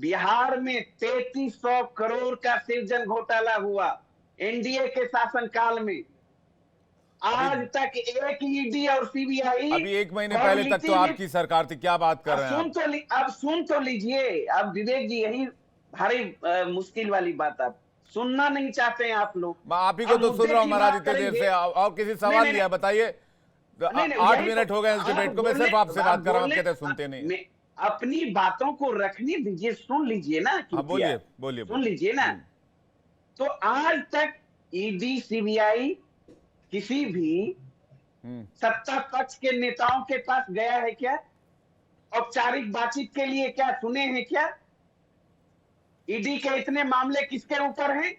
बिहार में 3300 करोड़ का सृजन घोटाला हुआ एनडीए के शासनकाल में। आज तक एक ईडी और सीबीआई, अभी 1 महीने पहले तक तो आपकी सरकार थी, क्या बात कर रहे हैं आप? अब सुन तो लीजिए। अब विवेक जी, यही भारी मुश्किल वाली बात, आप सुनना नहीं चाहते हैं आप लोग। मैं आप ही को तो सुन रहा हूँ महाराज इतने देर से, और किसी सवाल लिया बताइए। 8 मिनट हो गए इस डिबेट को, मैं सिर्फ आपसे बात कर रहा हूँ, आप कहते सुनते नहीं। अपनी बातों को रखने दीजिए, सुन लीजिए ना। बोलिए बोलिए, सुन लीजिए ना। तो आज तक ईडी सीबीआई किसी भी सत्ता पक्ष के नेताओं के पास गया है क्या? औपचारिक बातचीत के लिए क्या सुने हैं क्या? ईडी के इतने मामले किसके ऊपर हैं?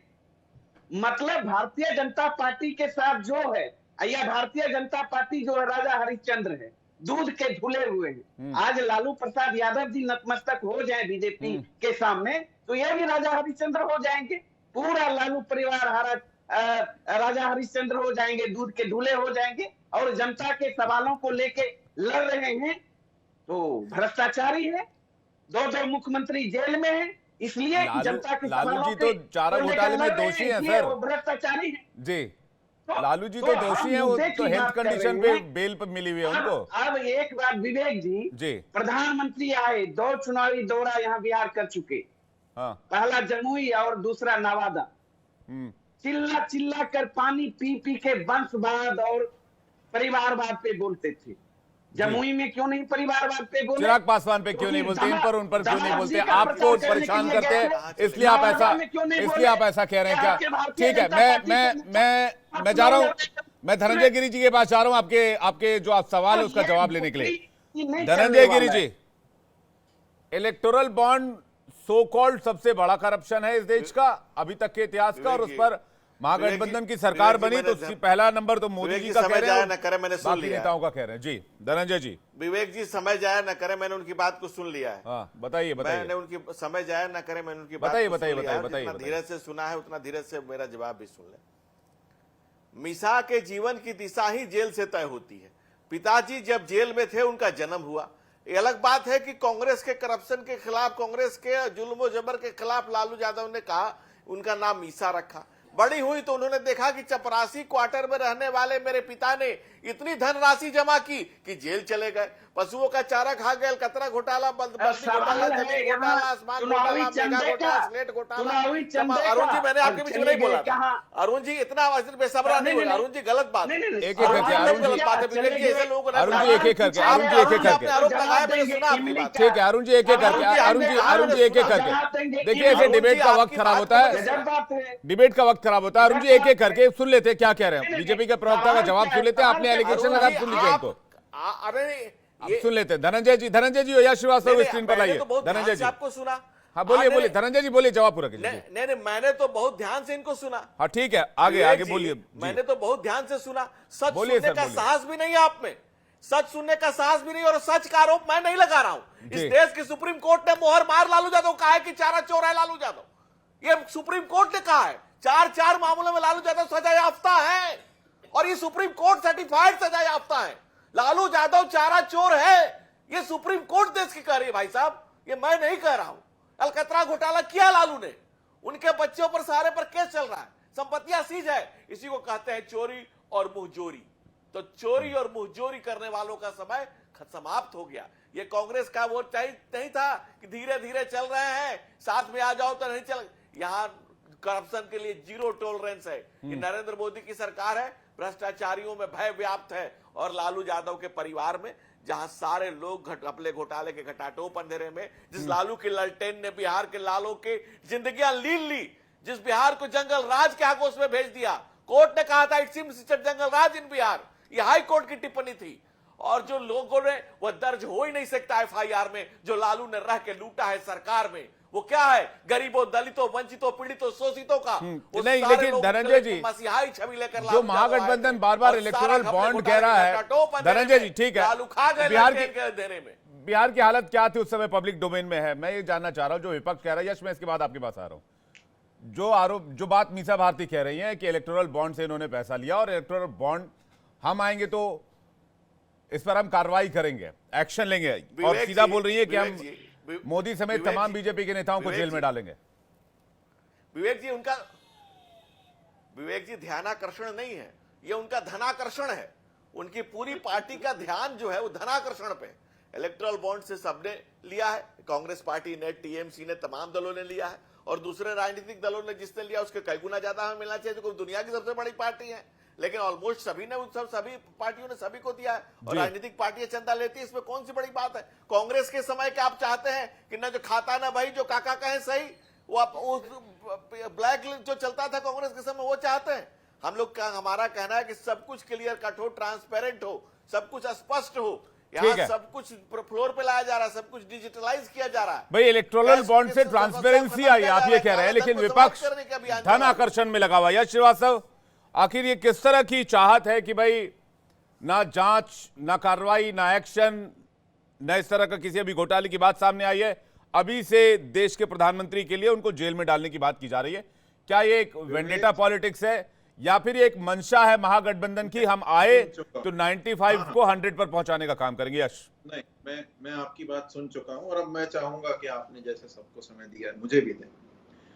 मतलब भारतीय जनता पार्टी के साथ जो है, या भारतीय जनता पार्टी जो है राजा हरिश्चंद्र है, दूध के धुले हुए हैं। आज लालू प्रसाद यादव जी नतमस्तक हो जाए बीजेपी के सामने, तो ये भी राजा हरिश्चंद्र हो जाएंगे। पूरा लालू परिवार राजा हरिश्चंद्र हो जाएंगे, दूध के धुले हो जाएंगे। और जनता के सवालों को लेके लड़ रहे हैं तो भ्रष्टाचारी है। 2 मुख्यमंत्री जेल में है, इसलिए जनता के लालू जी तो चारा घोटाले में दोषी हैं सर, वो भ्रष्टाचारी है जी। लालू जी तो दोषी हैं, वो तो हेल्थ कंडीशन पे बेल पर मिली हुई है उनको। अब एक बात विवेक जी, प्रधानमंत्री आए, 2 चुनावी दौरा यहाँ बिहार कर चुके। पहला जमुई और दूसरा नवादा। चिल्ला चिल्ला कर पानी पी पी के वंशवाद और परिवारवाद पे बोलते थे। जमुई में क्यों नहीं परिवारवाद पे बोले? चिराग पासवान पे क्यों नहीं बोलते? इन पर उन पर क्यों नहीं बोलते? आपको परेशान करते हैं इसलिए आप ऐसा कह रहे हैं क्या? ठीक है, मैं जा रहा हूं, मैं धनंजय गिरी जी के पास जा रहा हूं आपके जो आप सवाल है उसका जवाब लेने के लिए। Dhananjay Giri ji, electoral bond so called सबसे बड़ा करप्शन है इस देश का अभी तक के इतिहास का, और उस पर महागठबंधन की सरकार बनी तो पहला नंबर तो मोदी जी का कह रहे हैं, न करे मैंने सुन लिया, नेताओं का कह रहे हैं। जी धनंजय जी। विवेक जी, समय जाया न करे, मैंने उनकी बात को सुन लिया है। बताइए मैंने उनकी समय जाया न करे, मैंने उनकी बताइए जितना धीरज से सुना है उतना धीरज से मेरा जवाब भी सुन ले। मीसा के जीवन की दिशा ही जेल से तय होती है। पिताजी जब जेल में थे उनका जन्म हुआ। ये अलग बात है कि कांग्रेस के करप्शन के खिलाफ, कांग्रेस के जुल्म जबर के खिलाफ लालू यादव ने कहा, उनका नाम मीसा रखा। बड़ी हुई तो उन्होंने देखा कि चपरासी क्वार्टर में रहने वाले मेरे पिता ने इतनी धनराशि जमा की कि जेल चले गए। पशुओं का चारा खा गए, कतरा घोटाला, बल्दी घोटाला, जमीन घोटाला, आसमान घोटाला, मेगा घोटाला, स्लेट घोटाला। अरुण जी, मैंने आपके बीच में नहीं बोला था। अरुण जी इतना बेसब्रा नहीं बोला। अरुण जी गलत बात है, एक एक करके गलत बात है। विवेक जी, ऐसे लोगों को अरुण जी एक एक करके आरोप लगाया, मैंने सुना आपकी बात। ठीक है अरुण जी एक एक करके, अरुण जी एक एक करके। देखिए ऐसे डिबेट का वक्त खराब होता है, डिबेट का वक्त खराब होता है। अरुण जी एक एक करके सुन लेते हैं क्या कह रहे हैं, बीजेपी के प्रवक्ता का जवाब सुन लेते हैं। आपने एलिगेशन लगा, सुन लीजिए इनको, सुन लेते हैं। धनंजय जी या श्रीवास्तव स्क्रीन पर लाइए। धनंजय जी आपको सुना? हाँ बोलिए धनंजय जी बोलिए, जवाब पूरा कीजिए। नहीं, मैंने तो बहुत ध्यान से इनको सुना। हाँ ठीक है, आगे बोलिए। मैंने तो बहुत ध्यान से सुना। सच सुनने का साहस भी नहीं है आप में, सच सुनने का साहस भी नहीं, और सच का आरोप मैं नहीं लगा रहा हूं। इस देश की सुप्रीम कोर्ट ने मोहर मार लालू यादव कहा है कि चारा चोर है लालू यादव। ये सुप्रीम कोर्ट ने कहा है। 4 मामलों में लालू यादव सजा याफ्ता है, और ये सुप्रीम कोर्ट सर्टिफाइड सजा याफ्ता है। लालू यादव चारा चोर है, ये सुप्रीम कोर्ट देश की कह रही है भाई साहब, ये मैं नहीं कह रहा हूं। अलकतरा घोटाला किया लालू ने, उनके बच्चों पर सारे पर केस चल रहा है, संपत्तियां सीज है। इसी को कहते हैं चोरी और मुंहजोरी। तो चोरी और मुंहजोरी करने वालों का समय समाप्त हो गया। ये कांग्रेस का वो नहीं था कि धीरे धीरे चल रहे हैं, साथ में आ जाओ तो नहीं चल। यहां करप्शन के लिए 0 टॉलरेंस है। कि नरेंद्र मोदी की सरकार है, भ्रष्टाचारियों में भय व्याप्त है, और लालू यादव के परिवार में जहां सारे लोग अपने घोटाले के घटाटों अंधेरे में, जिस लालू की ललटेन ने बिहार के लालों की जिंदगियां ली, जिस बिहार को जंगल राज के आगोश में भेज दिया। कोर्ट ने कहा था इट सीम्स जंगल राज इन बिहार, ये हाई कोर्ट की टिप्पणी थी। और जो लोगों ने वो दर्ज हो ही नहीं सकता एफआईआर में, जो लालू ने रह के लूटा है सरकार में, वो क्या है? गरीबों, दलितों, वंचितों, पीड़ितों, शोषितों का नहीं। लेकिन धनंजय जी, मसीहाई छवि लेकर जो महागठबंधन बार इलेक्टोरल बॉन्ड कह रहा है, धनंजय जी ठीक है, बिहार की हालत क्या थी उस समय पब्लिक डोमेन में है, मैं ये जानना चाह रहा हूं। जो विपक्ष कह रहा है, यश मैं इसके बाद आपके पास आ रहा हूं। जो बात मीसा भारती कह रही है कि इलेक्टोरल बॉन्ड से इन्होंने पैसा लिया, और इलेक्टोरल बॉन्ड हम आएंगे तो इस पर हम कार्रवाई करेंगे, एक्शन लेंगे, और सीधा बोल रही है कि हम मोदी समेत तमाम बीजेपी के नेताओं को जेल में डालेंगे। विवेक जी ध्यानाकर्षण नहीं है, ये उनका धनाकर्षण है। उनकी पूरी पार्टी का ध्यान जो है वो धनाकर्षण पे। इलेक्टोरल बॉन्ड से सबने लिया है, कांग्रेस पार्टी ने, टीएमसी ने, तमाम दलों ने लिया है, और दूसरे राजनीतिक दलों ने जिसने लिया उसके कई गुना ज्यादा हमें मिलना चाहिए, जो दुनिया की सबसे बड़ी पार्टी है। लेकिन ऑलमोस्ट सभी पार्टियों ने सभी को दिया है, और राजनीतिक पार्टियां चंदा लेती है, इसमें कौन सी बड़ी बात है। कांग्रेस के समय क्या आप चाहते हैं कि ना जो खाता ना भाई, जो काका कहे सही, वो आप ब्लैक जो चलता था कांग्रेस के समय वो चाहते हैं। हम लोग का हमारा कहना है कि सब कुछ क्लियर कट हो, ट्रांसपेरेंट हो, सब कुछ स्पष्ट हो। यहाँ सब कुछ फ्लोर पे लाया जा रहा है, सब कुछ डिजिटलाइज किया जा रहा है। भाई इलेक्टोरल बॉन्ड से ट्रांसपेरेंसी आई, आप ये कह रहे हैं, लेकिन विपक्ष धन आकर्षण में लगा हुआ। यश श्रीवास्तव, आखिर ये किस तरह की चाहत है कि भाई ना जांच, ना कार्रवाई, ना एक्शन, न इस तरह का किसी अभी घोटाले की बात सामने आई है, अभी से देश के प्रधानमंत्री के लिए उनको जेल में डालने की बात की जा रही है। क्या ये एक वेंडेटा पॉलिटिक्स है, या फिर एक मंशा है महागठबंधन की, हम आए तो 95 को 100 पर पहुंचाने का काम करेंगे? यश, नहीं, मैं आपकी बात सुन चुका हूं, और अब मैं चाहूंगा कि आपने जैसे सबको समय दिया है, मुझे भी दें।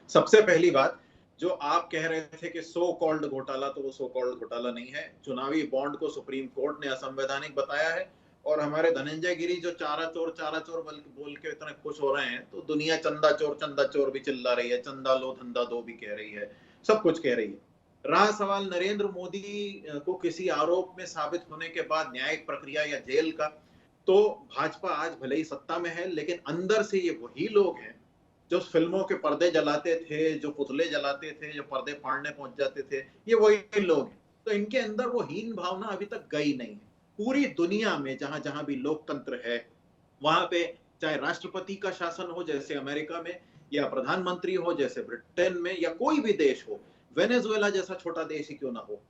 सबसे पहली बात, जो आप कह रहे थे कि सो कॉल्ड घोटाला, तो वो सो कॉल्ड घोटाला नहीं है। चुनावी बॉन्ड को सुप्रीम कोर्ट ने असंवैधानिक बताया है, और हमारे धनंजय गिरी जो चारा चोर बोल के इतने खुश हो रहे हैं, तो दुनिया चंदा चोर भी चिल्ला रही है, चंदा लो धंधा दो भी कह रही है, सब कुछ कह रही है। रहा सवाल नरेंद्र मोदी को किसी आरोप में साबित होने के बाद न्यायिक प्रक्रिया या जेल का, तो भाजपा आज भले ही सत्ता में है, लेकिन अंदर से ये वही लोग हैं जो फिल्मों के पर्दे जलाते थे, जो पुतले जलाते थे, जो पर्दे फाड़ने पहुंच जाते थे, ये वही लोग हैं। तो इनके अंदर वो हीन भावना अभी तक गई नहीं है। पूरी दुनिया में जहां जहां भी लोकतंत्र है, वहां पे चाहे राष्ट्रपति का शासन हो जैसे अमेरिका में, या प्रधानमंत्री हो जैसे ब्रिटेन में, या कोई भी देश हो, वेनेजुएला जैसा छोटा देश ही क्यों ना हो।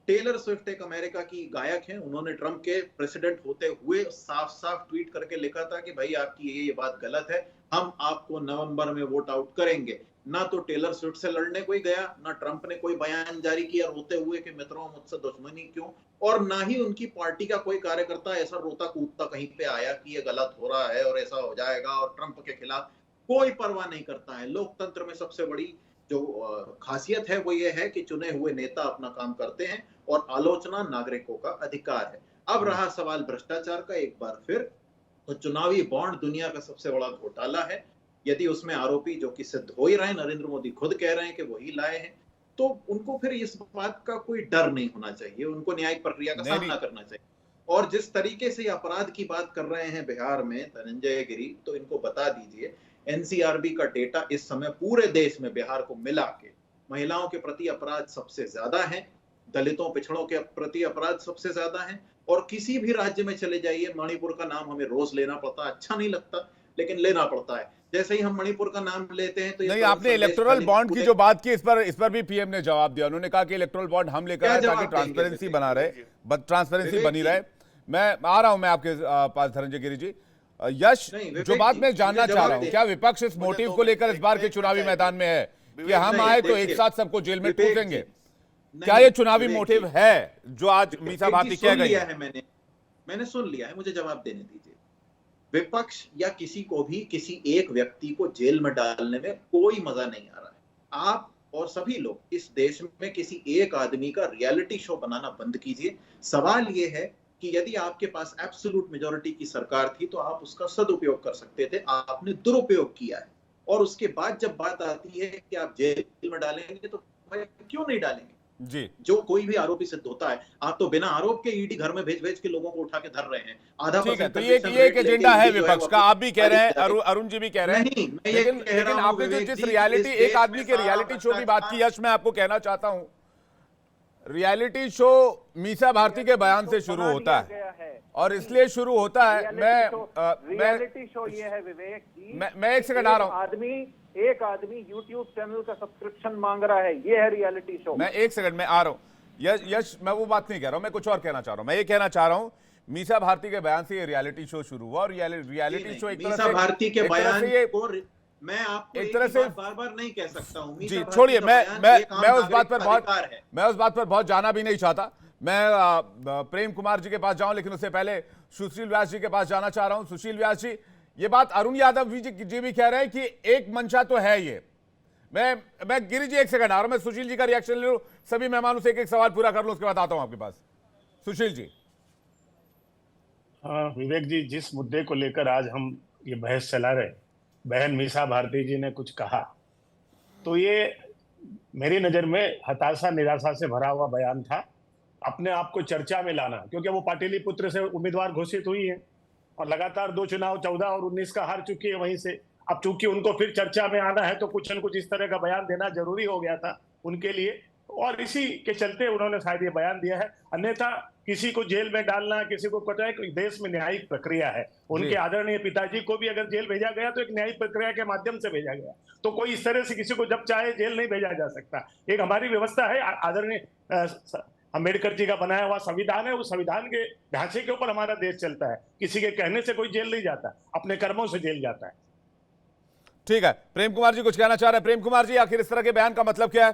टेलर स्विफ्ट एक अमेरिका की गायक हैं, उन्होंने ट्रंप के प्रेसिडेंट होते हुए साफ साफ ट्वीट करके लिखा था कि भाई आपकी ये बात गलत है, हम आपको नवंबर में वोट आउट करेंगे। ना तो टेलर स्विफ्ट से लड़ने कोई गया, ना ट्रंप ने कोई बयान जारी किया रोते हुए कि मित्रों मुझसे दुश्मनी क्यों, और ना ही उनकी पार्टी का कोई कार्यकर्ता ऐसा रोता कूदता कहीं पे आया कि ये गलत हो रहा है और ऐसा हो जाएगा, और ट्रंप के खिलाफ कोई परवाह नहीं करता है। लोकतंत्र में सबसे बड़ी जो खासियत है वो ये है कि चुने हुए नेता अपना काम करते हैं, और आलोचना नागरिकों का अधिकार है। अब रहा सवाल भ्रष्टाचार का, एक बार फिर, तो चुनावी बॉन्ड दुनिया का सबसे बड़ा घोटाला है। यदि उसमें आरोपी जो कि सिद्ध हो ही रहे हैं, नरेंद्र मोदी खुद कह रहे हैं कि वही लाए हैं, तो उनको फिर इस बात का कोई डर नहीं होना चाहिए, उनको न्यायिक प्रक्रिया का सामना करना चाहिए। और जिस तरीके से अपराध की बात कर रहे हैं बिहार में धनंजय गिरी, तो इनको बता दीजिए, एनसीआरबी का डेटा इस समय पूरे देश में बिहार को मिला के महिलाओं के प्रति अपराध सबसे ज्यादा है, दलितों पिछड़ों के प्रति अपराध सबसे ज्यादा है। और किसी भी राज्य में चले जाइए, मणिपुर का नाम हमें रोज लेना पड़ता, अच्छा नहीं लगता लेकिन लेना पड़ता है। जैसे ही हम मणिपुर का नाम लेते हैं तो नहीं, आपने इलेक्टोरल बॉन्ड की जो बात की, इस पर भी पीएम ने जवाब दिया। उन्होंने कहा कि इलेक्टोरल बॉन्ड हम लेकर आए ताकि ट्रांसपेरेंसी बना रहे, ट्रांसपेरेंसी बनी रहे। मैं आ रहा हूं मैं आपके पास धनंजय गिरी जी। यश, जो बात मैं जानना चाह रहा हूं, क्या विपक्ष इस मोटिव को लेकर इस बार के चुनावी मैदान में है कि हम आए तो एक साथ सबको जेल में ठूसेंगे? क्या ये चुनावी मोटिव है जो आज मीसा भारती कह गई है? मैंने सुन लिया है, मुझे जवाब देने दीजिए। विपक्ष या किसी को भी किसी एक व्यक्ति को जेल में डालने में कोई मजा नहीं आ रहा है। आप और सभी लोग इस देश में किसी एक आदमी का रियलिटी शो बनाना बंद कीजिए। सवाल यह है कि यदि आपके पास एब्सोल्यूट मेजॉरिटी की सरकार थी तो आप उसका सदुपयोग कर सकते थे, आपने दुरुपयोग किया है। और उसके बाद जब बात आती है कि आप जेल में डालेंगे, तो भाई क्यों नहीं डालेंगे जी? जो कोई भी आरोपी सिद्ध होता है, आप तो बिना आरोप के ईडी घर में भेज के लोगों को उठा के धर रहे हैं। आधा ठीक है, तो ये एक एजेंडा है विपक्ष का, आप भी कह रहे हैं, अरुण जी भी कह रहे हैं। लेकिन आपने जो जिस रियलिटी, एक आदमी के रियलिटी शो की बात की, यश, मैं आपको कहना चाहता हूं, रियलिटी शो मीसा भारती के बयान से शुरू होता है, और इसलिए शुरू होता है। रियलिटी शो ये है विवेक जी, मैं एक सेकंड आ रहा हूं। एक आदमी YouTube चैनल का सब्सक्रिप्शन मांग रहा है, ये है रियलिटी शो। मैं एक सेकंड में आ रहा हूं। यश, मैं वो बात नहीं कह रहा हूं, मैं कुछ और कहना चाह रहा हूं। मैं ये कहना चाह रहा हूं, मीसा भारती के बयान से ये रियलिटी शो शुरू हुआ, और रियलिटी शो एक तरह से भारती के बयान को मैं आपको एक तरह से बार-बार नहीं कह सकता हूं जी। छोड़िए, मैं उस बात पर बहुत जाना भी नहीं चाहता। मैं प्रेम कुमार जी के पास जाऊं, लेकिन उससे पहले सुशील व्यास जी के पास जाना चाह रहा हूं। सुशील व्यास जी, ये बात अरुण यादव जी भी कह रहे हैं कि एक मंशा तो है ये। मैं गिरी जी एक सेकंड आ रहा हूं, मैं सुशील जी का रिएक्शन ले लूं, सभी मेहमानों से एक एक सवाल पूरा कर लूं, उसके बाद आता हूं आपके पास। सुशील जी। हाँ विवेक जी, जिस मुद्दे को लेकर आज हम ये बहस चला रहे, बहन मीसा भारती जी ने कुछ कहा, तो ये मेरी नजर में हताशा निराशा से भरा हुआ बयान था। अपने आप को चर्चा में लाना, क्योंकि वो पाटलिपुत्र से उम्मीदवार घोषित हुई है और लगातार 2 चुनाव 14 और 19 का हार चुकी है वहीं से। अब चूंकि उनको फिर चर्चा में आना है तो कुछ न कुछ इस तरह का बयान देना जरूरी हो गया था उनके लिए, और इसी के चलते उन्होंने शायद ये बयान दिया है। अन्यथा किसी को जेल में डालना, किसी को पता है कि देश में न्यायिक प्रक्रिया है, उनके आदरणीय पिताजी को भी अगर जेल भेजा गया तो एक न्यायिक प्रक्रिया के माध्यम से भेजा गया, तो कोई इस तरह से किसी को जब चाहे जेल नहीं भेजा जा सकता। एक हमारी व्यवस्था है, आदरणीय अम्बेडकर जी का बनाया हुआ संविधान है, उस संविधान के ढांचे के ऊपर हमारा देश चलता है। किसी के कहने से कोई जेल नहीं जाता, अपने कर्मों से जेल जाता है। ठीक है, प्रेम कुमार जी कुछ कहना चाह रहे हैं। प्रेम कुमार जी, आखिर इस तरह के बयान का मतलब क्या है?